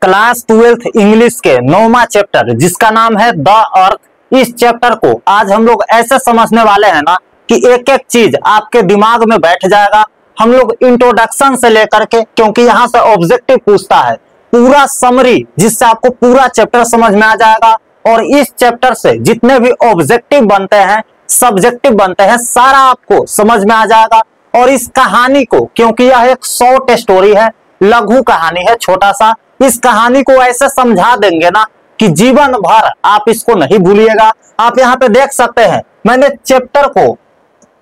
Class 12th English के 9वां chapter जिसका नाम है द अर्थ, इस चैप्टर को आज हम लोग ऐसे समझने वाले हैं ना कि एक एक चीज आपके दिमाग में बैठ जाएगा। हम लोग इंट्रोडक्शन से लेकर के, क्योंकि यहाँ से ऑब्जेक्टिव पूछता है, पूरा समरी जिससे आपको पूरा चैप्टर समझ में आ जाएगा। और इस चैप्टर से जितने भी ऑब्जेक्टिव बनते हैं, सब्जेक्टिव बनते हैं, सारा आपको समझ में आ जाएगा। और इस कहानी को, क्योंकि यह एक शॉर्ट स्टोरी है, लघु कहानी है, छोटा सा, इस कहानी को ऐसे समझा देंगे ना कि जीवन भर आप इसको नहीं भूलिएगा। आप यहाँ पे देख सकते हैं, मैंने चैप्टर को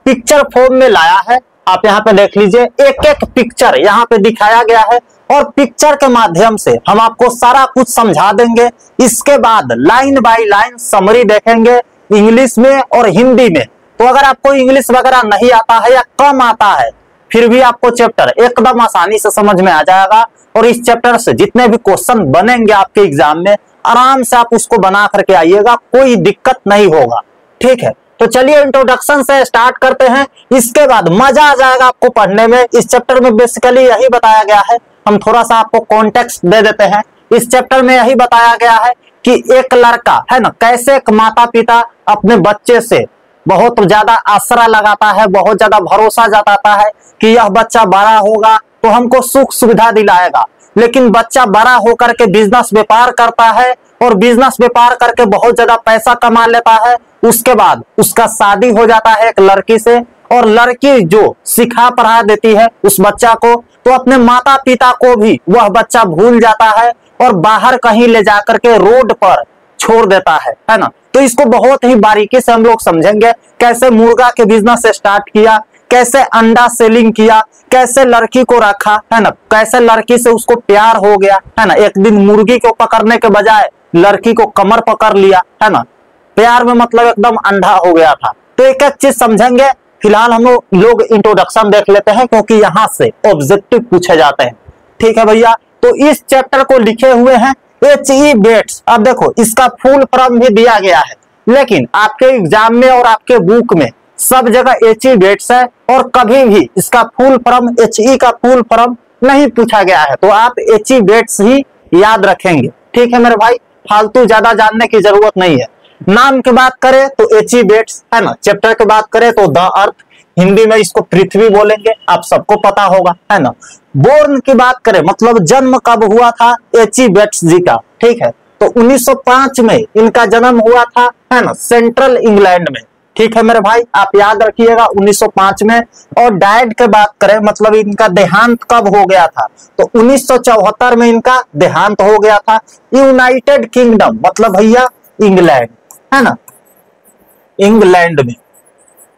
पिक्चर फॉर्म में लाया है। आप यहाँ पे देख लीजिए, एक एक पिक्चर यहाँ पे दिखाया गया है और पिक्चर के माध्यम से हम आपको सारा कुछ समझा देंगे। इसके बाद लाइन बाय लाइन समरी देखेंगे इंग्लिश में और हिंदी में। तो अगर आपको इंग्लिश वगैरह नहीं आता है या कम आता है, फिर भी आपको चैप्टर एकदम आसानी से समझ में आ जाएगा। और इस चैप्टर से जितने भी क्वेश्चन बनेंगे आपके एग्जाम में, आराम से आप उसको बना करके आइएगा, कोई दिक्कत नहीं होगा। ठीक है, तो चलिए इंट्रोडक्शन से स्टार्ट करते हैं। इसके बाद मजा आ जाएगा आपको पढ़ने में। इस चैप्टर में बेसिकली यही बताया गया है, हम थोड़ा सा आपको कॉन्टेक्स्ट दे देते हैं। इस चैप्टर में यही बताया गया है कि एक लड़का है ना, कैसे एक माता पिता अपने बच्चे से बहुत ज्यादा आसरा लगाता है, बहुत ज्यादा भरोसा जताता है कि यह बच्चा बड़ा होगा तो हमको सुख सुविधा दिलाएगा। लेकिन बच्चा बड़ा होकर के बिजनेस व्यापार करता है और बिजनेस व्यापार करके बहुत ज्यादा पैसा कमा लेता है। उसके बाद उसका शादी हो जाता है एक लड़की से, और लड़की जो सिखा पढ़ा देती है उस बच्चा को, तो अपने माता पिता को भी वह बच्चा भूल जाता है और बाहर कहीं ले जाकर के रोड पर छोड़ देता है ना। तो इसको बहुत ही बारीकी से हम लोग समझेंगे, कैसे मुर्गा के बिजनेस स्टार्ट किया, कैसे अंडा सेलिंग किया, कैसे लड़की को रखा है ना, कैसे लड़की से उसको प्यार हो गया है ना। एक दिन मुर्गी को पकड़ने के बजाय लड़की को कमर पकड़ लिया है ना, प्यार में मतलब एकदम अंधा हो गया था। तो एक एक चीज समझेंगे। फिलहाल हम लोग इंट्रोडक्शन देख लेते हैं, क्योंकि यहाँ से ऑब्जेक्टिव पूछे जाते हैं। ठीक है भैया, तो इस चैप्टर को लिखे हुए हैं H.E. बेट्स। अब देखो, इसका फुल फॉर्म भी दिया गया है, लेकिन आपके एग्जाम में और आपके बुक में सब जगह H.E. बेट्स है, और कभी भी इसका फुल फॉर्म, H.E. का फुल फॉर्म नहीं पूछा गया है। तो आप H.E. बेट्स ही याद रखेंगे। ठीक है मेरे भाई, फालतू ज्यादा जानने की जरूरत नहीं है। नाम की बात करें तो H.E. बेट्स है ना, चैप्टर की बात करें तो द अर्थ, हिंदी में इसको पृथ्वी बोलेंगे, आप सबको पता होगा है ना। बोर्न की बात करें, मतलब जन्म कब हुआ था H.E. बेट्स जी का, ठीक है, तो 1905 में इनका जन्म हुआ था है ना, सेंट्रल इंग्लैंड में। ठीक है मेरे भाई, आप याद रखिएगा 1905 में। और डाइड की बात करें, मतलब इनका देहांत कब हो गया था, तो 1974 में इनका देहांत हो गया था। यूनाइटेड किंगडम, मतलब भैया इंग्लैंड है ना, इंग्लैंड में।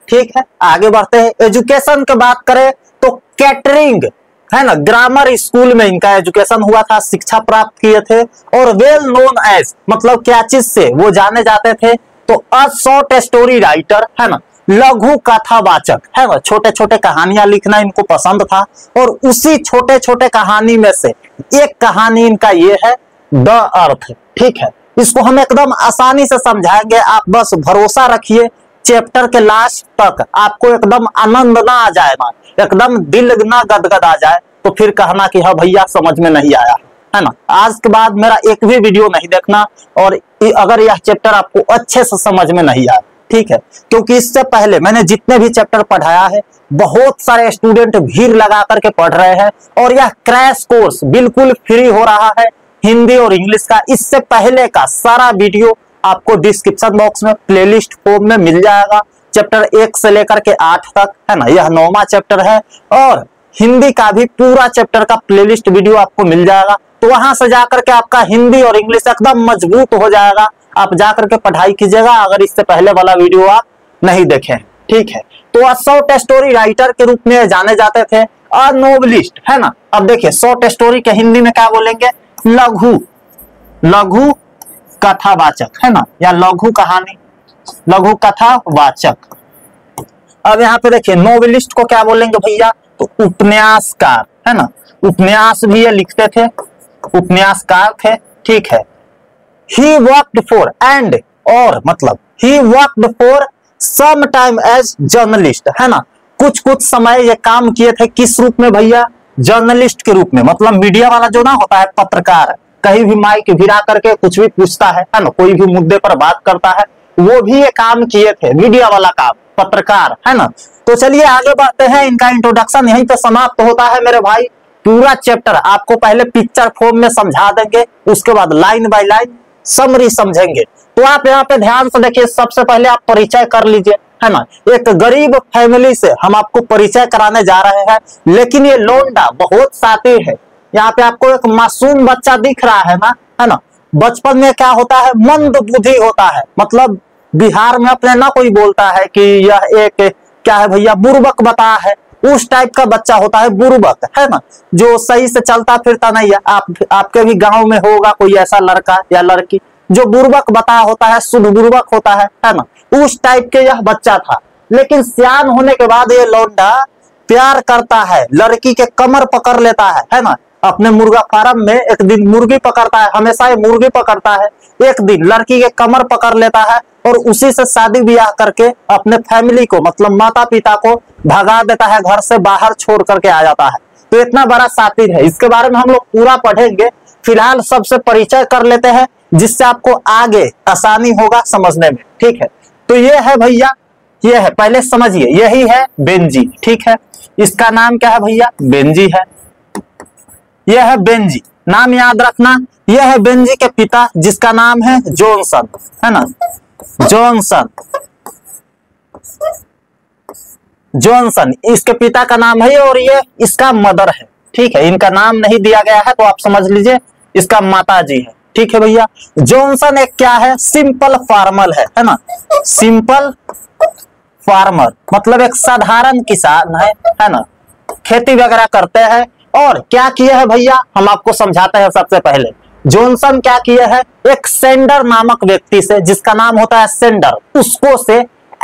ठीक है, आगे बढ़ते हैं। एजुकेशन की बात करें तो कैटरिंग है ना, ग्रामर स्कूल में इनका एजुकेशन हुआ था, शिक्षा प्राप्त किए थे। और वेल नोन एज, मतलब क्या चीज से वो जाने जाते थे, तो अ शॉर्ट स्टोरी राइटर है ना, लघु कथावाचक है ना, छोटे छोटे कहानियां लिखना इनको पसंद था। और उसी छोटे छोटे कहानी में से एक कहानी इनका ये है द अर्थ। ठीक है, इसको हम एकदम आसानी से समझाएंगे, आप बस भरोसा रखिए। चैप्टर के लास्ट तक आपको एकदम आनंद ना आ जाए ना, एकदम दिल ना गदगद आ जाए, तो फिर कहना कि हाँ भैया समझ में नहीं आया है ना। आज के बाद मेरा एक भी वीडियो नहीं देखना, और अगर यह चैप्टर आपको अच्छे से समझ में नहीं आया, ठीक है, क्योंकि इससे पहले मैंने जितने भी चैप्टर पढ़ाया है, बहुत सारे स्टूडेंट भीड़ लगा करके पढ़ रहे हैं, और यह क्रैश कोर्स बिल्कुल फ्री हो रहा है हिंदी और इंग्लिश का। इससे पहले का सारा वीडियो आपको डिस्क्रिप्शन बॉक्स में प्लेलिस्ट फॉर्म में मिल जाएगा, चैप्टर 1 से लेकर के 8 तक है ना, यह 9वां चैप्टर है। और हिंदी का भी पूरा चैप्टर का प्लेलिस्ट वीडियो आपको मिल जाएगा, तो वहां से जाकर के आपका हिंदी और इंग्लिश एकदम मजबूत हो जाएगा। आप जाकर के पढ़ाई कीजिएगा, अगर इससे पहले वाला वीडियो आप नहीं देखे। ठीक है, तो शॉर्ट स्टोरी राइटर के रूप में जाने जाते थे, अ नोवेलिस्ट है ना। अब देखिए, शॉर्ट स्टोरी के हिंदी में क्या बोलेंगे, लघु कथावाचक है ना, या लघु कहानी, लघु कथावाचक। अब यहाँ पे देखिए, नोवेलिस्ट को क्या बोलेंगे भैया, तो उपन्यासकार है ना, उपन्यास भी ये लिखते थे, उपन्यासकार थे। ठीक है, ही वर्कड फॉर एंड, और मतलब he worked for some time as journalist है ना, कुछ कुछ समय ये काम किए थे, किस रूप में भैया, जर्नलिस्ट के रूप में, मतलब मीडिया वाला जो ना होता है, पत्रकार, कहीं भी माइक भिड़ा करके कुछ भी पूछता है ना, कोई भी मुद्दे पर बात करता है, वो भी ये काम किए थे, मीडिया वाला काम, पत्रकार, है ना। तो चलिए आगे बढ़ते हैं, इनका इंट्रोडक्शन यहीं पे समाप्त होता है मेरे भाई। पूरा चैप्टर आपको पहले पिक्चर फॉर्म में समझा देंगे, उसके बाद लाइन बाय लाइन समरी समझेंगे। तो आप यहाँ पे ध्यान से देखिए, सबसे पहले आप परिचय कर लीजिए, है ना। एक गरीब फैमिली से हम आपको परिचय कराने जा रहे हैं, लेकिन ये लोंडा बहुत शातिर है। यहाँ पे आपको एक मासूम बच्चा दिख रहा है ना, है ना। बचपन में क्या होता है, मंद बुद्धि होता है, मतलब बिहार में अपने ना कोई बोलता है कि यह एक क्या है भैया, बुर्बक बता है, उस टाइप का बच्चा होता है, बुर्बक, है ना, जो सही से चलता फिरता नहीं है। आपके भी गांव में होगा कोई ऐसा लड़का या लड़की जो बुर्बक बता होता है, शुद्ध बुर्बक होता है ना। उस टाइप के यह बच्चा था, लेकिन सियान होने के बाद ये लौंडा प्यार करता है, लड़की के कमर पकड़ लेता है ना। अपने मुर्गा फार्म में एक दिन मुर्गी पकड़ता है, हमेशा ये मुर्गी पकड़ता है, एक दिन लड़की के कमर पकड़ लेता है और उसी से शादी ब्याह करके अपने फैमिली को, मतलब माता पिता को भगा देता है, घर से बाहर छोड़ करके आ जाता है। तो इतना बड़ा शातिर है, इसके बारे में हम लोग पूरा पढ़ेंगे। फिलहाल सबसे परिचय कर लेते हैं, जिससे आपको आगे आसानी होगा समझने में, ठीक है। तो ये है भैया, ये है, पहले समझिए, यही है बेंजी, ठीक है। इसका नाम क्या है भैया, बेंजी है। यह है बेंजी, नाम याद रखना। यह है बेंजी के पिता, जिसका नाम है जॉनसन, है ना, जॉनसन, जॉनसन इसके पिता का नाम है, और ये इसका मदर है, ठीक है। इनका नाम नहीं दिया गया है तो आप समझ लीजिए इसका माता जी है, ठीक है भैया। जॉनसन एक क्या है, सिंपल फार्मर है ना, सिंपल फार्मर मतलब एक साधारण किसान है ना, खेती वगैरह करते हैं। और क्या किया है भैया, हम आपको समझाते हैं। सबसे पहले जॉनसन क्या किया है, एक सेंडर नामक व्यक्ति से, जिसका नाम होता है सेंडर, उसको से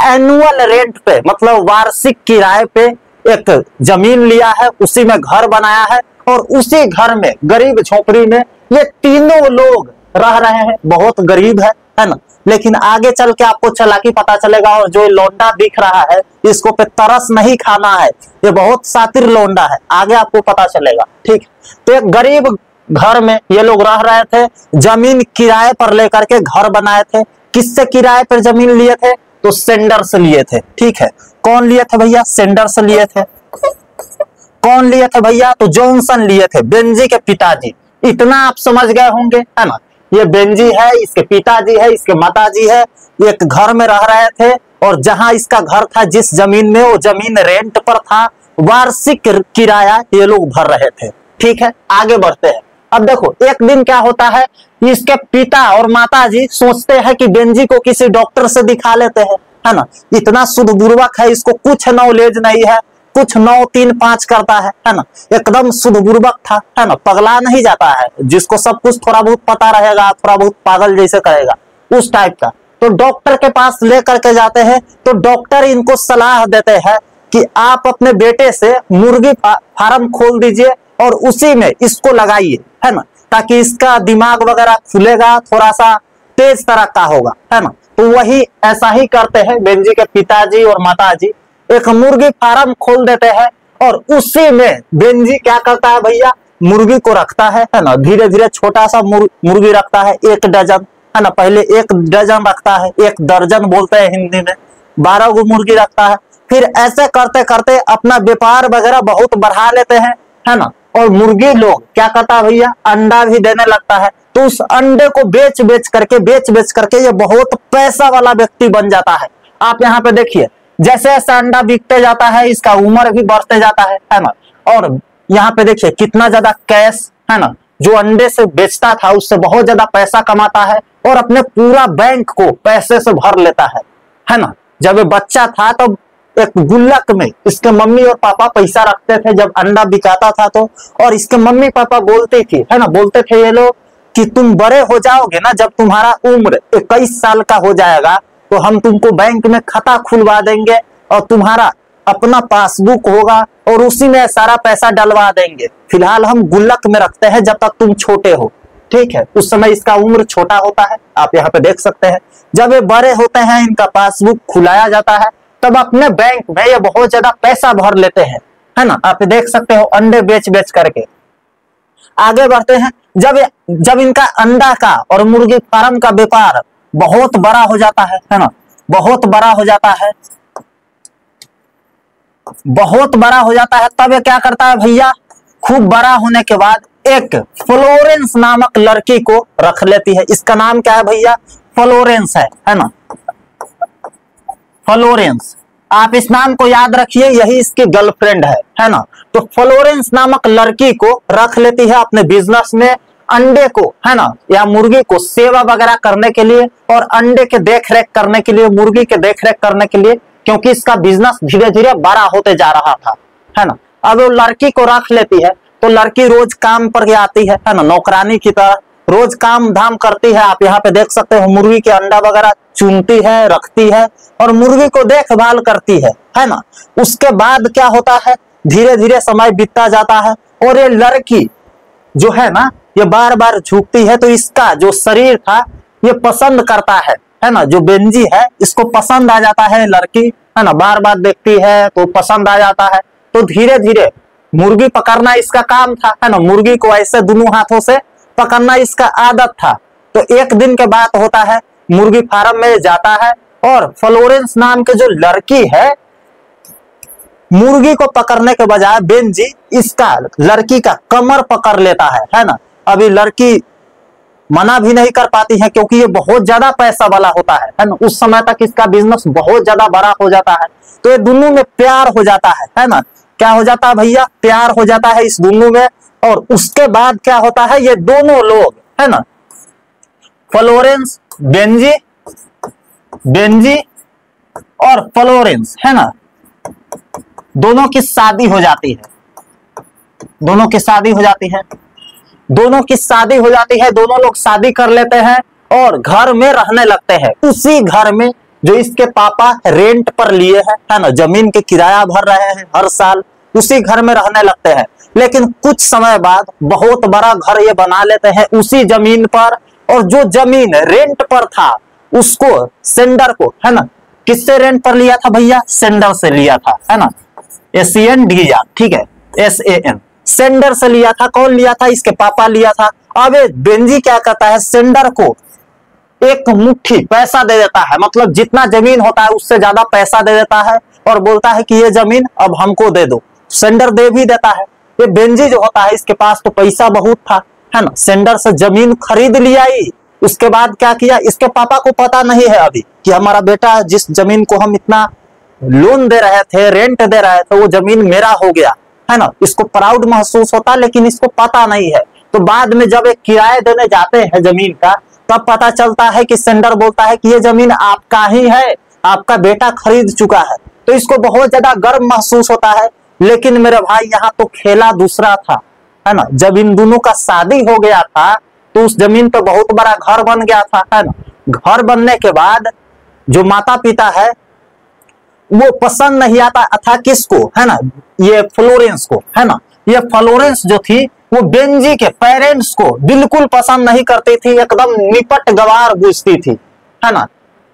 एनुअल रेंट पे, मतलब वार्षिक किराए पे एक जमीन लिया है, उसी में घर बनाया है, और उसी घर में गरीब झोपड़ी में ये तीनों लोग रह रहे हैं। बहुत गरीब है ना, लेकिन आगे चल के आपको चालाकी पता चलेगा। और जो लौंडा दिख रहा है, इसको पे तरस नहीं खाना है, ये बहुत शातिर लौंडा है, आगे आपको पता चलेगा, ठीक। तो एक गरीब घर में ये लोग रह रहे थे, जमीन किराए पर लेकर के घर बनाए थे। किससे किराए पर जमीन लिए थे, तो सेंडर से लिए थे, ठीक है। कौन लिए थे भैया, सेंडर से लिए थे। कौन लिए थे भैया, तो जॉनसन लिए थे, बेंजी के पिताजी। इतना आप समझ गए होंगे, है ना। ये बेंजी है, इसके पिताजी है, इसके माताजी है, एक घर में रह रहे थे, और जहां इसका घर था, जिस जमीन में, वो जमीन रेंट पर था, वार्षिक किराया ये लोग भर रहे थे, ठीक है। आगे बढ़ते हैं। अब देखो, एक दिन क्या होता है, इसके पिता और माताजी सोचते हैं कि बेंजी को किसी डॉक्टर से दिखा लेते हैं, है ना। इतना शुद्ध बुर्बक है, इसको कुछ नॉलेज नहीं है, कुछ 9 3 5 करता है ना, एकदम शुद्ध बुर्बक था, है ना, पगला नहीं जाता है, जिसको सब कुछ थोड़ा बहुत पता रहेगा, थोड़ा बहुत पागल जैसे करेगा, उस टाइप का। तो डॉक्टर के पास लेकर के जाते हैं, तो डॉक्टर इनको सलाह देते हैं कि आप अपने बेटे से मुर्गी फार्म खोल दीजिए और उसी में इसको लगाइए, है ना, ताकि इसका दिमाग वगैरह खुलेगा, थोड़ा सा तेज तरह का होगा, है ना। तो वही ऐसा ही करते हैं बेंजी के पिताजी और माताजी, एक मुर्गी फार्म खोल देते हैं, और उसी में बेंजी क्या करता है भैया, मुर्गी को रखता है ना। धीरे धीरे छोटा सा मुर्गी रखता है, 1 डजन, है ना। पहले 1 डजन रखता है, 1 दर्जन बोलते हैं हिंदी में, 12 गो मुर्गी रखता है। फिर ऐसे करते करते अपना व्यापार वगैरह बहुत बढ़ा लेते हैं, है ना। और मुर्गी लोग क्या करता है भैया, अंडा भी देने लगता है। तो उस अंडे को बेच बेच करके ये बहुत पैसा वाला व्यक्ति बन जाता है। आप यहाँ पे देखिए, जैसे जैसे अंडा बिकते जाता है, इसका उम्र भी बढ़ते जाता है ना। और यहाँ पे देखिए कितना ज्यादा कैश, है ना, जो अंडे से बेचता था उससे बहुत ज्यादा पैसा कमाता है, और अपने पूरा बैंक को पैसे से भर लेता है ना। जब ये बच्चा था तो एक गुल्लक में इसके मम्मी और पापा पैसा रखते थे, जब अंडा बिकाता था तो। और इसके मम्मी पापा बोलते थे, है ना, बोलते थे ये लोग कि तुम बड़े हो जाओगे ना, जब तुम्हारा उम्र 21 साल का हो जाएगा, तो हम तुमको बैंक में खाता खुलवा देंगे, और तुम्हारा अपना पासबुक होगा, और उसी में सारा पैसा डलवा देंगे। फिलहाल हम गुल्लक में रखते हैं जब तक तुम छोटे हो, ठीक है। उस समय इसका उम्र छोटा होता है, आप यहाँ पे देख सकते हैं। जब ये बड़े होते हैं, इनका पासबुक खुलाया जाता है, तब अपने बैंक में ये बहुत ज्यादा पैसा भर लेते हैं, है ना। आप देख सकते हो, अंडे बेच बेच करके। आगे बढ़ते हैं। जब इनका अंडा का और मुर्गी फार्म का व्यापार बहुत बड़ा हो जाता है ना, बहुत बड़ा हो जाता है, बहुत बड़ा हो जाता है, तब ये क्या करता है भैया, खूब बड़ा होने के बाद एक फ्लोरेंस नामक लड़की को रख लेती है। इसका नाम क्या है भैया, फ्लोरेंस है ना, फ्लोरेंस। आप इस नाम को याद रखिए, यही इसकी गर्लफ्रेंड है ना। तो फ्लोरेंस नामक लड़की को रख लेती है अपने बिजनेस में, अंडे को है ना या मुर्गी को सेवा वगैरह करने के लिए और अंडे के देख रेख करने के लिए, मुर्गी के देख रेख करने के लिए, क्योंकि इसका बिजनेस धीरे धीरे बड़ा होते जा रहा था, है ना। अब वो लड़की को रख लेती है तो लड़की रोज काम पर आती है ना, नौकरानी की तरह रोज काम धाम करती है। आप यहाँ पे देख सकते हो, मुर्गी के अंडा वगैरह चुनती है, रखती है और मुर्गी को देखभाल करती है ना। उसके बाद क्या होता है, धीरे धीरे समय बीतता जाता है और ये लड़की जो है ना, ये बार बार झुकती है, तो इसका जो शरीर था ये पसंद करता है ना। जो बेंजी है इसको पसंद आ जाता है लड़की, है ना, बार बार देखती है तो पसंद आ जाता है। तो धीरे धीरे मुर्गी पकड़ना इसका काम था, है ना, मुर्गी को ऐसे दोनों हाथों से पकड़ना इसका आदत था। तो एक दिन के बाद होता है, मुर्गी फार्म में जाता है और फ्लोरेंस नाम के जो लड़की है, मुर्गी को पकड़ने के बजाय बेंजी इसका लड़की का कमर पकड़ लेता है ना। अभी लड़की मना भी नहीं कर पाती है क्योंकि ये बहुत ज्यादा पैसा वाला होता है ना। उस समय तक इसका बिजनेस बहुत ज्यादा बड़ा हो जाता है, तो ये दोनों में प्यार हो जाता है ना। क्या हो जाता है भैया, प्यार हो जाता है इस दोनों में। और उसके बाद क्या होता है, ये दोनों लोग है ना, फ्लोरेंस, बेंजी और फ्लोरेंस है ना, दोनों की शादी हो जाती है, दोनों की शादी हो जाती है, दोनों की शादी हो जाती है, दोनों लोग शादी कर लेते हैं और घर में रहने लगते हैं। उसी घर में जो इसके पापा रेंट पर लिए है ना, जमीन के किराया भर रहे हैं हर साल, उसी घर में रहने लगते हैं। लेकिन कुछ समय बाद बहुत बड़ा घर ये बना लेते हैं उसी जमीन पर, और जो जमीन रेंट पर था उसको सेंडर को, है ना, किससे रेंट पर लिया था भैया, सेंडर से लिया था, है ना, SENDER, ठीक है, SAN, सेंडर से लिया था। कौन लिया था, इसके पापा लिया था। अब बेंजी क्या करता है, सेंडर को एक मुट्ठी पैसा दे देता है, मतलब जितना जमीन होता है उससे ज्यादा पैसा दे देता है और बोलता है कि ये जमीन अब हमको दे दो। सेंडर दे भी देता है। ये बेंजी जो होता है इसके पास तो पैसा बहुत था, है ना, सेंडर से जमीन खरीद लिया ही। उसके बाद क्या किया, इसके पापा को पता नहीं है अभी कि हमारा बेटा जिस जमीन को हम इतना लोन दे रहे थे, रेंट दे रहे थे, वो जमीन मेरा हो गया, है ना। इसको प्राउड महसूस होता, लेकिन इसको पता नहीं है। तो बाद में जब एक किराए देने जाते हैं जमीन का, तब पता चलता है कि सेंडर बोलता है कि ये जमीन आपका ही है, आपका बेटा खरीद चुका है। तो इसको बहुत ज्यादा गर्व महसूस होता है। लेकिन मेरे भाई यहाँ तो खेला दूसरा था, है ना। जब इन दोनों का शादी हो गया था तो उस जमीन पे बहुत बड़ा घर बन गया था, है ना। घर बनने के बाद जो माता पिता है वो पसंद नहीं आता था किसको, है ना, ये फ्लोरेंस को, है ना। ये फ्लोरेंस जो थी वो बेंजी के पेरेंट्स को बिल्कुल पसंद नहीं करती थी, एकदम निपट गवार बुझती थी, है ना,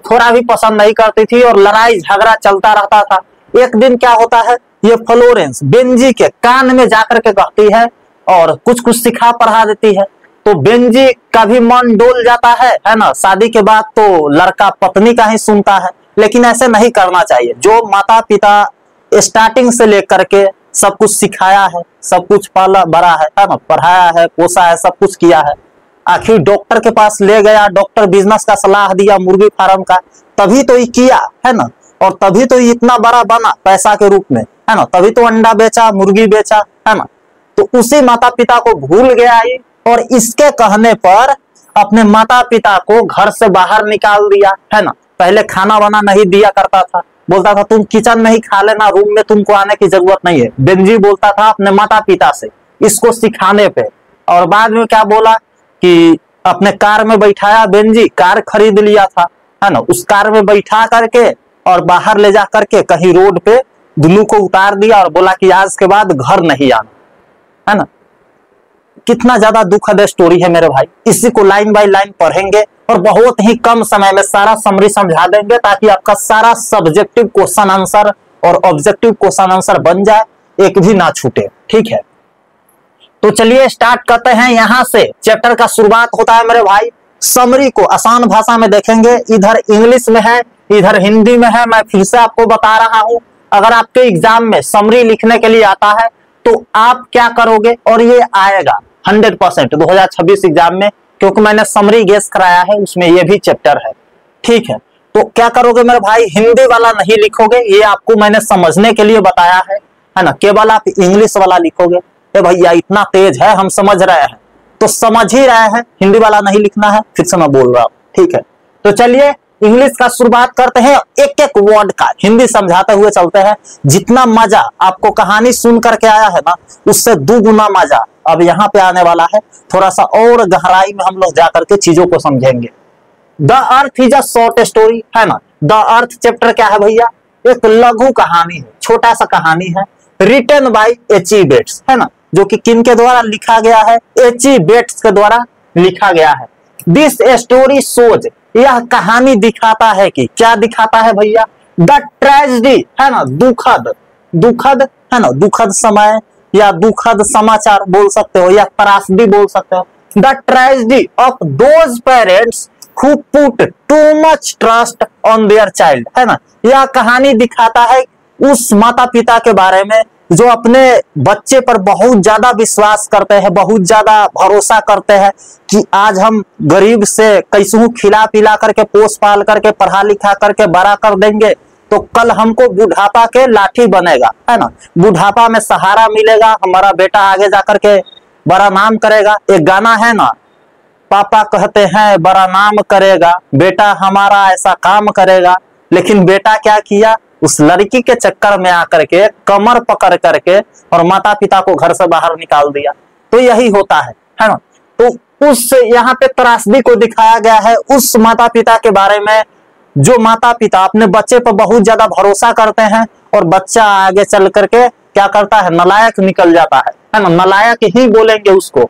थोड़ा भी पसंद नहीं करती थी और लड़ाई झगड़ा चलता रहता था। एक दिन क्या होता है, ये फ्लोरेंस बेंजी के कान में जाकर के कहती है और कुछ कुछ सिखा पढ़ा देती है। तो बेंजी का भी मन डोल जाता है ना। शादी के बाद तो लड़का पत्नी का ही सुनता है, लेकिन ऐसे नहीं करना चाहिए। जो माता पिता स्टार्टिंग से लेकर के सब कुछ सिखाया है, सब कुछ पाला बड़ा है ना, पढ़ाया है, पोसा है, सब कुछ किया है, आखिर डॉक्टर के पास ले गया, डॉक्टर बिजनेस का सलाह दिया मुर्गी फार्म का, तभी तो ये किया, है ना, और तभी तो ये इतना बड़ा बना पैसा के रूप में, है ना, तभी तो अंडा बेचा, मुर्गी बेचा, है ना। तो उसी माता पिता को भूल गया ये, और इसके कहने पर अपने माता पिता को घर से बाहर निकाल दिया, है ना। पहले खाना वाना नहीं दिया करता था, बोलता था तुम किचन में ही खा लेना, रूम में तुमको आने की जरूरत नहीं है। बेंजी बोलता था अपने माता पिता से इसको सिखाने पे। और बाद में क्या बोला कि अपने कार में बैठाया, बेंजी कार खरीद लिया था, है ना, उस कार में बैठा करके और बाहर ले जा करके कहीं रोड पे दुल्लू को उतार दिया और बोला कि आज के बाद घर नहीं आना, है ना। कितना ज्यादा दुखद स्टोरी है मेरे भाई। इसी को लाइन बाय लाइन पढ़ेंगे और बहुत ही कम समय में सारा समरी समझा देंगे, ताकि आपका सारा सब्जेक्टिव क्वेश्चन आंसर और ऑब्जेक्टिव क्वेश्चन आंसर बन जाए, एक भी ना छूटे, ठीक है। तो चलिए स्टार्ट करते हैं। यहां से चैप्टर का शुरुआत होता है मेरे भाई। समरी को आसान भाषा में देखेंगे, इधर इंग्लिश में है इधर हिंदी में है। मैं फिर से आपको बता रहा हूं, अगर आपके एग्जाम में समरी लिखने के लिए आता है तो आप क्या करोगे, और ये आएगा 100% 2026 एग्जाम में, क्योंकि मैंने समरी गेस कराया है, उसमें ये भी चैप्टर है। ठीक है, तो क्या करोगे मेरे भाई, हिंदी वाला नहीं लिखोगे, ये आपको मैंने समझने के लिए बताया है ना। केवल आप इंग्लिश वाला लिखोगे। भैया इतना तेज है, हम समझ रहे हैं, तो समझ ही रहे हैं, हिंदी वाला नहीं लिखना है, फिर से मैं बोल रहा हूं। ठीक है, तो चलिए इंग्लिश का शुरुआत करते हैं। एक एक वर्ड का हिंदी समझाते हुए चलते हैं। जितना मजा आपको कहानी सुन करके आया है ना, उससे 2 गुना मजा अब यहाँ पे आने वाला है। थोड़ा सा और गहराई में हम लोग जाकर के चीजों को समझेंगे। The earth is a short story, है ना। द अर्थ चैप्टर क्या है भैया, एक लघु कहानी है, छोटा सा कहानी है, रिटन बाय एच.ई. बेट्स, है ना, जो कि किन के द्वारा लिखा गया है, एच.ई. बेट्स के द्वारा लिखा गया है। दिस स्टोरी शोज, यह कहानी दिखाता है कि क्या दिखाता है भैया, द ट्रेजेडी, है ना, दुखद, दुखद, है ना, दुखद समय या दुखद समाचार बोल सकते हो, या त्रासदी बोल सकते हो। The tragedy of those parents who put too much trust on their child, है ना। यह कहानी दिखाता है उस माता पिता के बारे में जो अपने बच्चे पर बहुत ज्यादा विश्वास करते हैं, बहुत ज्यादा भरोसा करते हैं कि आज हम गरीब से कैसे खिला पिला करके पोस पाल करके पढ़ा लिखा करके बड़ा कर देंगे, तो कल हमको बुढ़ापा के लाठी बनेगा, है ना, बुढ़ापा में सहारा मिलेगा, हमारा बेटा आगे जाकर के बड़ा नाम करेगा। एक गाना है ना, पापा कहते हैं बड़ा नाम करेगा, बेटा हमारा ऐसा काम करेगा। लेकिन बेटा क्या किया, उस लड़की के चक्कर में आकर के कमर पकड़ करके और माता पिता को घर से बाहर निकाल दिया। तो यही होता है ना। तो उस यहाँ पे त्रासदी को दिखाया गया है उस माता पिता के बारे में, जो माता पिता अपने बच्चे पर बहुत ज्यादा भरोसा करते हैं और बच्चा आगे चल करके क्या करता है, नलायक निकल जाता है ना, नलायक ही बोलेंगे उसको।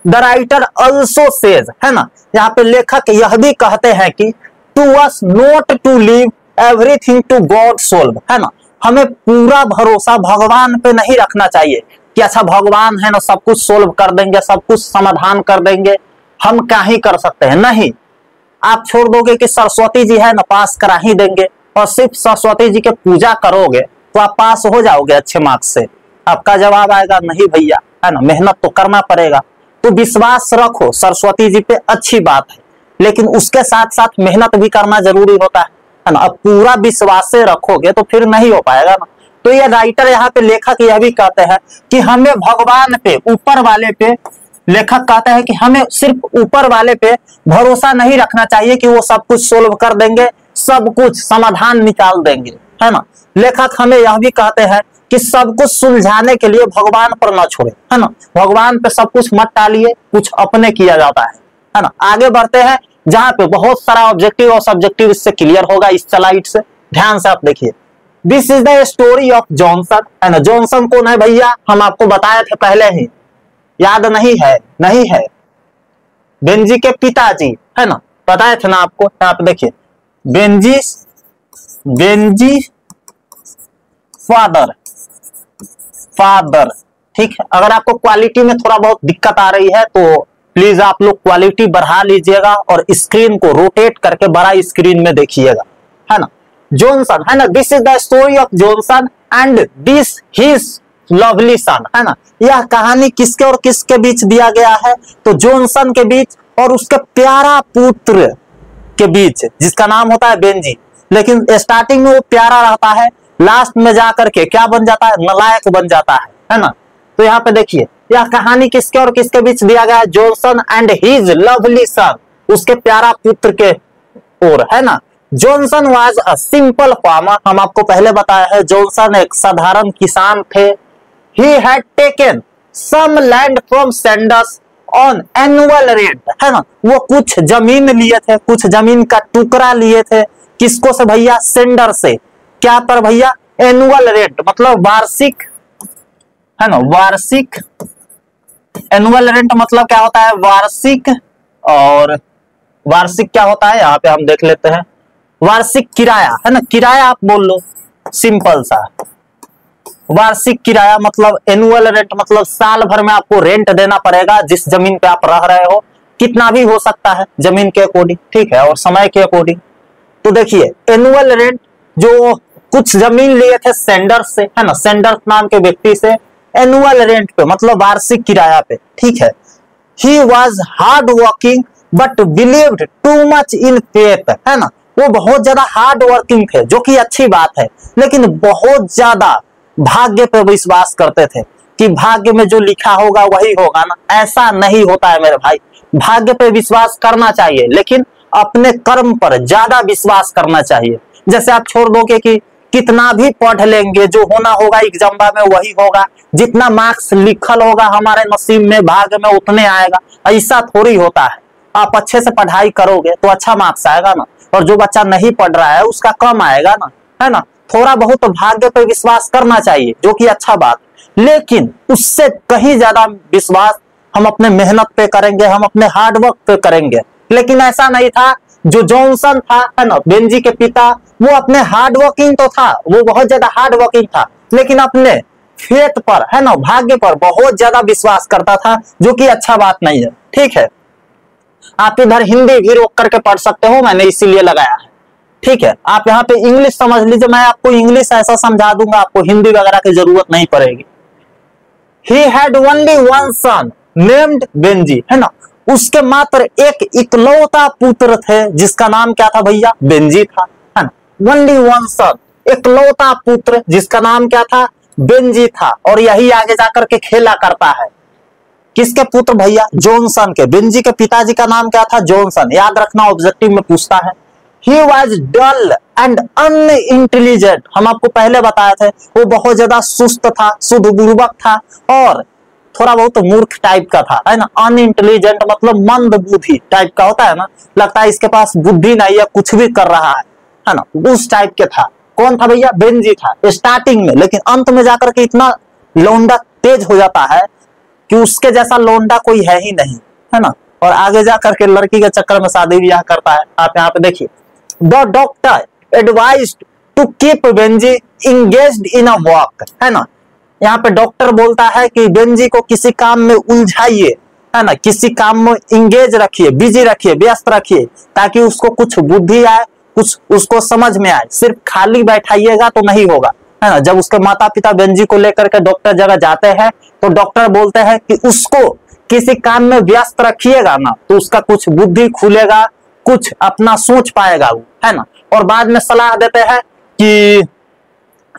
द राइटर ऑल्सो सेज, है ना, यहाँ पे लेखक यह भी कहते हैं कि to us not to leave everything to God solve, है ना, हमें पूरा भरोसा भगवान पे नहीं रखना चाहिए कि अच्छा भगवान है ना सब कुछ सोल्व कर देंगे, सब कुछ समाधान कर देंगे, हम क्या ही कर सकते हैं। नहीं, आप छोड़ दोगे कि सरस्वती जी है ना पास करा ही देंगे, और सिर्फ सरस्वती जी के पूजा करोगे तो आप पास हो जाओगे अच्छे मार्क्स से। आपका जवाब आएगा नहीं भैया, है ना, मेहनत तो करना पड़ेगा। तो विश्वास रखो सरस्वती जी पे, अच्छी बात है, लेकिन उसके साथ साथ मेहनत भी करना जरूरी होता है ना। अब पूरा विश्वास से रखोगे तो फिर नहीं हो पाएगा ना। तो ये राइटर यहाँ पे लेखक यह भी कहते हैं कि हमें भगवान पे, ऊपर वाले पे, लेखक कहते हैं कि हमें सिर्फ ऊपर वाले पे भरोसा नहीं रखना चाहिए कि वो सब कुछ सोल्व कर देंगे, सब कुछ समाधान निकाल देंगे, है ना। लेखक हमें यह भी कहते हैं कि सब कुछ सुलझाने के लिए भगवान पर न छोड़े, है ना, भगवान पे सब कुछ मत टालिए, कुछ अपने किया जाता है ना। आगे बढ़ते हैं जहां पे बहुत सारा ऑब्जेक्टिव और सब्जेक्टिव इससे क्लियर होगा इस स्लाइड से, ध्यान से आप देखिए। This is the story of Johnson, है ना। जॉनसन कौन है भैया, हम आपको बताए थे पहले ही, याद नहीं है, नहीं है, बेंजी के पिताजी, है ना, बताए थे ना आपको। यहाँ पे देखिए, बेंजी फादर, फादर, ठीक है। अगर आपको क्वालिटी में थोड़ा बहुत दिक्कत आ रही है तो प्लीज आप लोग क्वालिटी बढ़ा लीजिएगा और स्क्रीन को रोटेट करके बड़ा स्क्रीन में देखिएगा, है ना। जॉनसन, है ना, this is the story of Johnson and this his lovely son, है ना। यह कहानी किसके और किसके बीच दिया गया है, तो जॉनसन के बीच और उसके प्यारा पुत्र के बीच, जिसका नाम होता है बेंजी। लेकिन स्टार्टिंग में वो प्यारा रहता है, लास्ट में जाकर के क्या बन जाता है, नलायक बन जाता है ना। तो यहाँ पे देखिए, यह कहानी किसके और किसके बीच दिया गया है, जॉनसन एंड हिज लवली सन, उसके प्यारा पुत्र के ओर, है ना। Johnson was a simple farmer, हम आपको पहले बताया है जॉनसन एक साधारण किसान थे। He had taken some land from Sanders on annual rent, है ना, वो कुछ जमीन लिए थे, कुछ जमीन का टुकड़ा लिए थे, किसको से भैया, सेंडर से। क्या पर भैया, एनुअल रेंट, मतलब वार्षिक, है ना, वार्षिक। एनुअल रेंट मतलब क्या होता है, वार्षिक। और वार्षिक क्या होता है, यहाँ पे हम देख लेते हैं, वार्षिक किराया, है ना, किराया आप बोल लो, सिंपल सा वार्षिक किराया मतलब एनुअल रेंट, मतलब साल भर में आपको रेंट देना पड़ेगा जिस जमीन पे आप रह रहे हो, कितना भी हो सकता है जमीन के अकॉर्डिंग, ठीक है, और समय के अकॉर्डिंग। तो देखिए एनुअल रेंट, जो कुछ जमीन लिए थे सेंडर्स से, है ना, सेंडर्स नाम के व्यक्ति से एनुअल रेंट पे मतलब वार्षिक किराया पे, ठीक है। He was hard working but believed too much in faith, है ना, वो बहुत ज्यादा हार्ड वर्किंग थे, जो कि अच्छी बात है, लेकिन बहुत ज्यादा भाग्य पे विश्वास करते थे कि भाग्य में जो लिखा होगा वही होगा ना। ऐसा नहीं होता है मेरे भाई, भाग्य पे विश्वास करना चाहिए लेकिन अपने कर्म पर ज्यादा विश्वास करना चाहिए। जैसे आप छोड़ दोगे कि कितना भी पढ़ लेंगे, जो होना होगा एग्जाम में वही होगा, जितना मार्क्स लिखल होगा हमारे नसीब में भाग्य में उतने आएगा, ऐसा थोड़ी होता है। आप अच्छे से पढ़ाई करोगे तो अच्छा मार्क्स आएगा ना, और जो बच्चा नहीं पढ़ रहा है उसका कम आएगा ना, है ना। थोड़ा बहुत भाग्य पे विश्वास करना चाहिए, जो कि अच्छा बात, लेकिन उससे कहीं ज्यादा विश्वास हम अपने मेहनत पे करेंगे, हम अपने हार्डवर्क पे करेंगे। लेकिन ऐसा नहीं था, जो जॉनसन था, है ना, बेंजी के पिता, वो अपने हार्ड वर्किंग तो था, वो बहुत ज्यादा हार्ड वर्किंग था, लेकिन अपने फेथ पर, है ना, भाग्य पर बहुत ज्यादा विश्वास करता था, जो कि अच्छा बात नहीं है, ठीक है। आप इधर हिंदी भी रोक करके पढ़ सकते हो, मैंने इसीलिए लगाया है, ठीक है। आप यहाँ पे इंग्लिश समझ लीजिए, मैं आपको इंग्लिश ऐसा समझा दूंगा, आपको हिंदी वगैरह की जरूरत नहीं पड़ेगी। He had only one son named Benji, है ना, उसके मात्र एक इकलौता पुत्र थे जिसका नाम क्या था भैया, बेंजी था, है ना। ओनली वन सन, इकलौता पुत्र जिसका नाम क्या था, बेंजी था, और यही आगे जाकर के खेला करता है। किसके पुत्र भैया, जॉनसन के। बेंजी के पिताजी का नाम क्या था, जॉनसन, याद रखना, ऑब्जेक्टिव में पूछता है। He was dull and unintelligent, हम आपको पहले बताए थे, वो बहुत ज्यादा सुस्त था, शुद्ध बुर्बक था, और थोड़ा बहुत मूर्ख टाइप का था, है ना। अनइंटेलिजेंट मतलब मंद बुद्धि टाइप का होता है ना, लगता है इसके पास बुद्धि नहीं है, कुछ भी कर रहा है ना, उस टाइप के था। कौन था भैया, बेंजी था स्टार्टिंग में, लेकिन अंत में जाकर के इतना लौंडा तेज हो जाता है कि उसके जैसा लौंडा कोई है ही नहीं, है ना, और आगे जाकर के लड़की के चक्कर में शादी ब्याह करता है। आप यहाँ पे देखिए, the doctor advised to keep Benjy engaged in a work, है ना। यहाँ पे डॉक्टर बोलता है कि बेंजी को किसी काम में उलझाइए, है ना, किसी काम में इंगेज रखिए, बिजी रखिए, व्यस्त रखिए, ताकि उसको कुछ बुद्धि आए, कुछ उसको समझ में आए। सिर्फ खाली बैठाइएगा तो नहीं होगा, है ना। जब उसके माता पिता बेंजी को लेकर के डॉक्टर जगह जाते हैं तो डॉक्टर बोलते हैं कि उसको किसी काम में व्यस्त रखिएगा ना, तो उसका कुछ बुद्धि खुलेगा, कुछ अपना सोच पाएगा वो, है ना। और बाद में सलाह देते हैं कि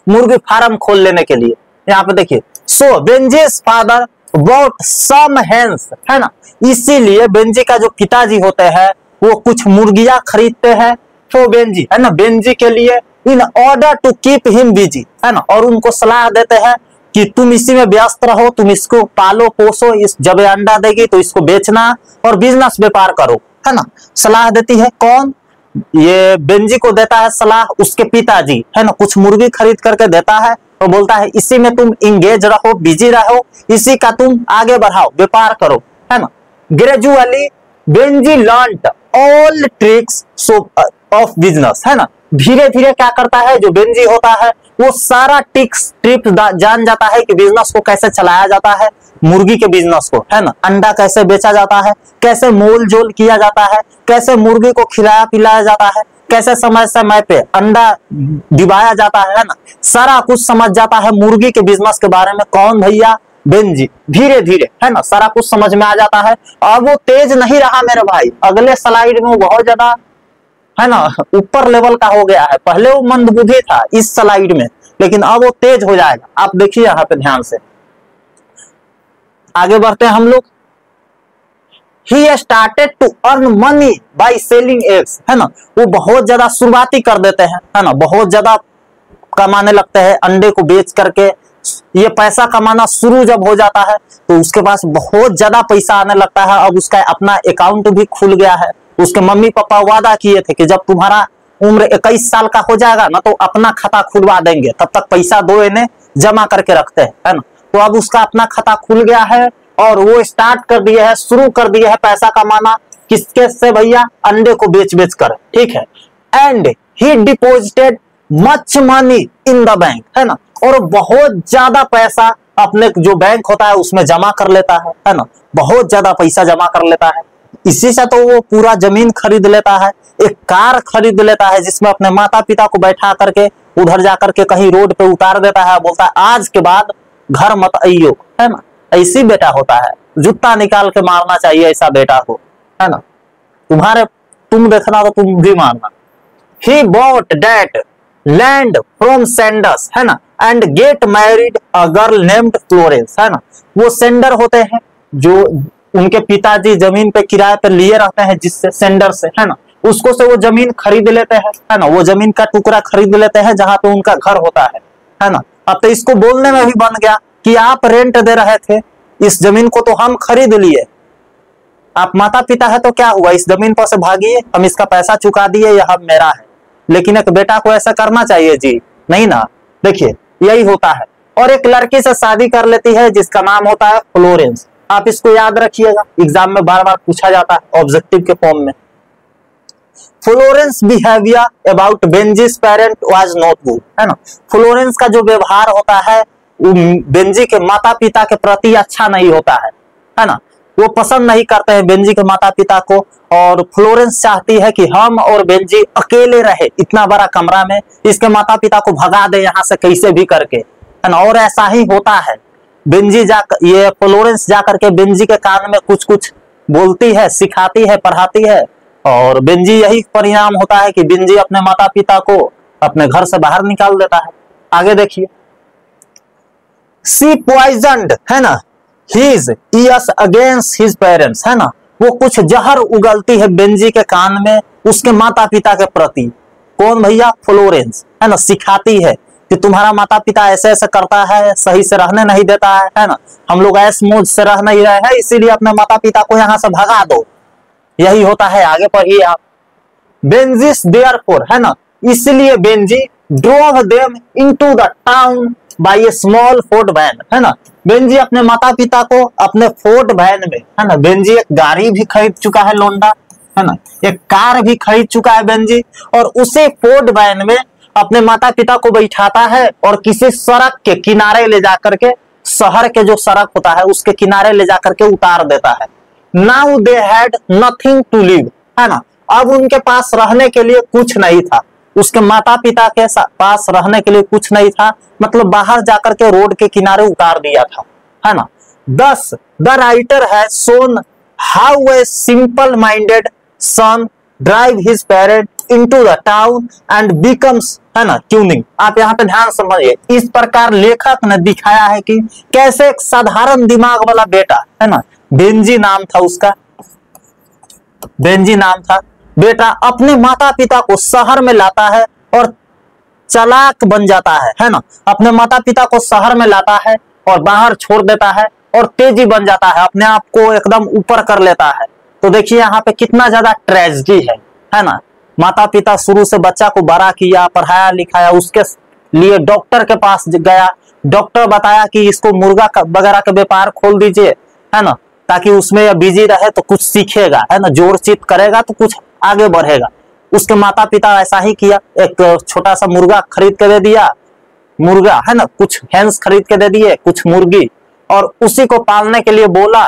मुर्गी फार्म खोल लेने के लिए। यहाँ पे देखिए, सो बेंजीज फादर बॉट सम हेन्स, है ना, इसीलिए बेंजी का जो पिताजी होते हैं वो कुछ मुर्गियां खरीदते हैं फॉर बेंजी, है ना, बेंजी के लिए, in order to keep him busy, है ना, और उनको सलाह देते हैं कि तुम इसी में व्यस्त रहो, तुम इसको पालो पोसो, इस जब अंडा देगी तो इसको बेचना और बिजनेस व्यापार करो, है ना। सलाह देती है कौन, ये बेंजी को देता है सलाह उसके पिताजी, है ना, कुछ मुर्गी खरीद करके देता है तो बोलता है इसी में तुम इंगेज रहो, बिजी रहो, इसी का तुम आगे बढ़ाओ, व्यापार करो, है ना। Gradually Benji learned all tricks of business, है ना। धीरे धीरे क्या करता है, जो बेंजी होता है वो सारा ट्रिक्स जान जाता है कि बिजनेस को कैसे चलाया जाता है, मुर्गी के बिजनेस को, है ना, अंडा कैसे बेचा जाता है, कैसे मोल जोल किया जाता है, कैसे मुर्गी को खिलाया पिलाया जाता है, कैसे समय समय पे अंडा दिवाया जाता है ना, सारा कुछ समझ जाता है मुर्गी के बिजनेस के बारे में। कौन भैया, बेंजी। धीरे धीरे, है ना, सारा कुछ समझ में आ जाता है। अब वो तेज नहीं रहा मेरे भाई, अगले स्लाइड में वो बहुत ज्यादा, है ना, ऊपर लेवल का हो गया है। पहले वो मंदबुद्धि था इस स्लाइड में, लेकिन अब वो तेज हो जाएगा। आप देखिए यहाँ पे ध्यान से, आगे बढ़ते हैं हम लोग। He started to earn money by selling eggs, है ना, वो बहुत ज्यादा शुरुआती कर देते हैं, है ना, बहुत ज्यादा कमाने लगते हैं अंडे को बेच करके। ये पैसा कमाना शुरू जब हो जाता है तो उसके पास बहुत ज्यादा पैसा आने लगता है। अब उसका अपना अकाउंट भी खुल गया है। उसके मम्मी पापा वादा किए थे कि जब तुम्हारा उम्र 21 साल का हो जाएगा ना तो अपना खाता खुलवा देंगे, तब तक पैसा दो इन्हें जमा करके रखते हैं, है ना। तो अब उसका अपना खाता खुल गया है और वो स्टार्ट कर दिया है, शुरू कर दिया है पैसा कमाना। किसके से भैया, अंडे को बेच बेच कर, ठीक है। And he deposited much money in the bank, है ना, और बहुत ज्यादा पैसा अपने जो बैंक होता है उसमें जमा कर लेता है ना, बहुत ज्यादा पैसा जमा कर लेता है। इसी से तो वो पूरा जमीन खरीद लेता है, एक कार खरीद लेता है जिसमें अपने माता पिता को बैठा करके उधर जाकर के कहीं रोड पे उतार देता है, बोलता है आज के बाद घर मत आइयो, है ना। ऐसी बेटा होता है, जूता निकाल के मारना चाहिए ऐसा बेटा को, है ना। तुम देखना तो तुम भी मारना। He bought that land from Sanders, है ना, and get married a girl named Florence, है ना। वो सेंडर होते हैं जो उनके पिताजी जमीन पे किराए पे लिए रहते हैं, जिससे सेंडर से, है ना, उसको से वो जमीन खरीद लेते हैं, है ना। वो जमीन का टुकड़ा खरीद लेते हैं जहां पे उनका घर होता है ना। अब तो इसको बोलने में भी बन गया कि आप रेंट दे रहे थे, इस जमीन को तो हम खरीद लिए, आप माता पिता है तो क्या हुआ, इस जमीन पर से भागिए, हम इसका पैसा चुका दिए, यह अब मेरा है। लेकिन एक बेटा को ऐसा करना चाहिए जी, नहीं ना। देखिए यही होता है। और एक लड़की से शादी कर लेती है जिसका नाम होता है फ्लोरेंस। आप इसको याद रखिएगा, एग्जाम में बार बार पूछा जाता है ऑब्जेक्टिव के फॉर्म में। Florence behaviour about Benjy's parent was not good, है ना। फ्लोरेंस का जो व्यवहार होता है वो बेंजी के माता पिता के प्रति अच्छा नहीं होता है ना। वो पसंद नहीं करते हैं बेंजी के माता पिता को, और फ्लोरेंस चाहती है कि हम और बेंजी अकेले रहे इतना बड़ा कमरा में, इसके माता पिता को भगा दे यहाँ से कैसे भी करके, है ना। और ऐसा ही होता है। ये फ्लोरेंस जाकर के बेंजी के कान में कुछ कुछ बोलती है, सिखाती है, पढ़ाती है, और बेंजी यही परिणाम होता है कि बेंजी अपने माता पिता को अपने घर से बाहर निकाल देता है। आगे देखिए, सी पॉइजन्ड, है ना, his ears against his parents, है ना। वो कुछ जहर उगलती है बेंजी के कान में उसके माता पिता के प्रति। कौन भैया? फ्लोरेंस, है ना। सिखाती है कि तुम्हारा माता पिता ऐसे ऐसे करता है, सही से रहने नहीं देता है ना, हम लोग ऐस मौज से रह नहीं रहे हैं, इसीलिए अपने माता पिता को यहाँ से भगा दो। यही होता है, आगे पढ़िए आप। बेंजिस देयरफॉर, है ना, इसलिए Benjy drove them into the town by a small Ford van, है ना। बेंजी अपने माता पिता को अपने फोर्ड वैन में, है ना, बेंजी एक गाड़ी भी खरीद चुका है लोंडा, है ना, एक कार भी खरीद चुका है बेंजी, और उसे फोर्ड वैन में अपने माता पिता को बैठाता है और किसी सड़क के किनारे ले जाकर के, शहर के जो सड़क होता है उसके किनारे ले जाकर के उतार देता है। Now they had nothing to live, है ना। अब उनके पास रहने के लिए कुछ नहीं था, उसके माता पिता के पास रहने के लिए कुछ नहीं था, मतलब बाहर जाकर के रोड के किनारे उतार दिया था, है ना। Thus the writer has shown how a simple minded son drive his parent into the town and becomes, है ना, tuning। आप यहाँ पे ध्यान समझिए, इस प्रकार लेखक ने दिखाया है कि कैसे एक साधारण दिमाग वाला बेटा, है ना, बेंजी नाम था उसका, बेंजी नाम था, बेटा अपने माता पिता को शहर में लाता है और चालाक बन जाता है ना। अपने माता पिता को शहर में लाता है और बाहर छोड़ देता है और तेजी बन जाता है, अपने आप को एकदम ऊपर कर लेता है। तो देखिए यहाँ पे कितना ज्यादा ट्रेजेडी है ना। माता पिता शुरू से बच्चा को बड़ा किया, पढ़ाया लिखाया, उसके लिए डॉक्टर के पास गया, डॉक्टर बताया कि इसको मुर्गा वगैरह का व्यापार खोल दीजिए, है ना, ताकि उसमें बिजी रहे तो कुछ सीखेगा, है ना, जोर चित करेगा तो कुछ आगे बढ़ेगा। उसके माता पिता ऐसा ही किया, एक छोटा सा मुर्गा खरीद के दे दिया, मुर्गा, है ना, कुछ हैंस खरीद के दे दिए, कुछ मुर्गी, और उसी को पालने के लिए बोला।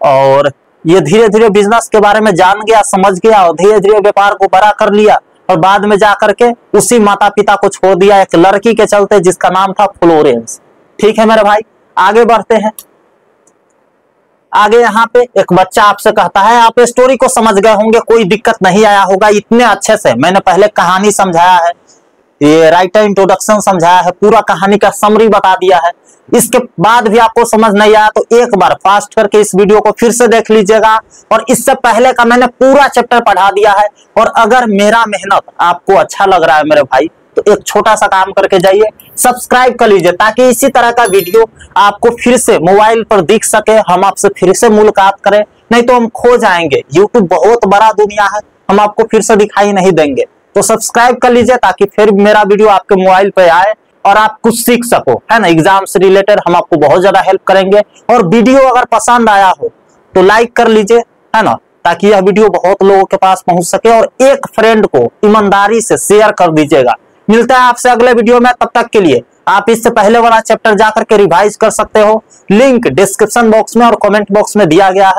और ये धीरे धीरे बिजनेस के बारे में जान गया, समझ गया, और धीरे धीरे व्यापार को बड़ा कर लिया, और बाद में जाकर के उसी माता पिता को छोड़ दिया एक लड़की के चलते जिसका नाम था फ्लोरेंस। ठीक है मेरे भाई, आगे बढ़ते हैं। आगे यहाँ पे एक बच्चा आपसे कहता है, आप स्टोरी को समझ गए होंगे, कोई दिक्कत नहीं आया होगा, इतने अच्छे से मैंने पहले कहानी समझाया है, ये राइटर इंट्रोडक्शन समझाया है, पूरा कहानी का समरी बता दिया है। इसके बाद भी आपको समझ नहीं आया तो एक बार फास्ट करके इस वीडियो को फिर से देख लीजिएगा, और इससे पहले का मैंने पूरा चैप्टर पढ़ा दिया है। और अगर मेरा मेहनत आपको अच्छा लग रहा है मेरे भाई, तो एक छोटा सा काम करके जाइए, सब्सक्राइब कर लीजिए, ताकि इसी तरह का वीडियो आपको फिर से मोबाइल पर दिख सके, हम आपसे फिर से मुलाकात करें। नहीं तो हम खो जाएंगे, यूट्यूब बहुत बड़ा दुनिया है, हम आपको फिर से दिखाई नहीं देंगे। तो सब्सक्राइब कर लीजिए ताकि फिर मेरा वीडियो आपके मोबाइल पे आए और आप कुछ सीख सको, है ना। एग्जाम से रिलेटेड हम आपको बहुत ज्यादा हेल्प करेंगे। और वीडियो अगर पसंद आया हो तो लाइक कर लीजिए, है ना, ताकि यह वीडियो बहुत लोगों के पास पहुंच सके, और एक फ्रेंड को ईमानदारी से शेयर कर दीजिएगा। मिलता है आपसे अगले वीडियो में, तब तक के लिए आप इससे पहले वाला चैप्टर जाकर के रिवाइज कर सकते हो। लिंक डिस्क्रिप्शन बॉक्स में और कमेंट बॉक्स में दिया गया है।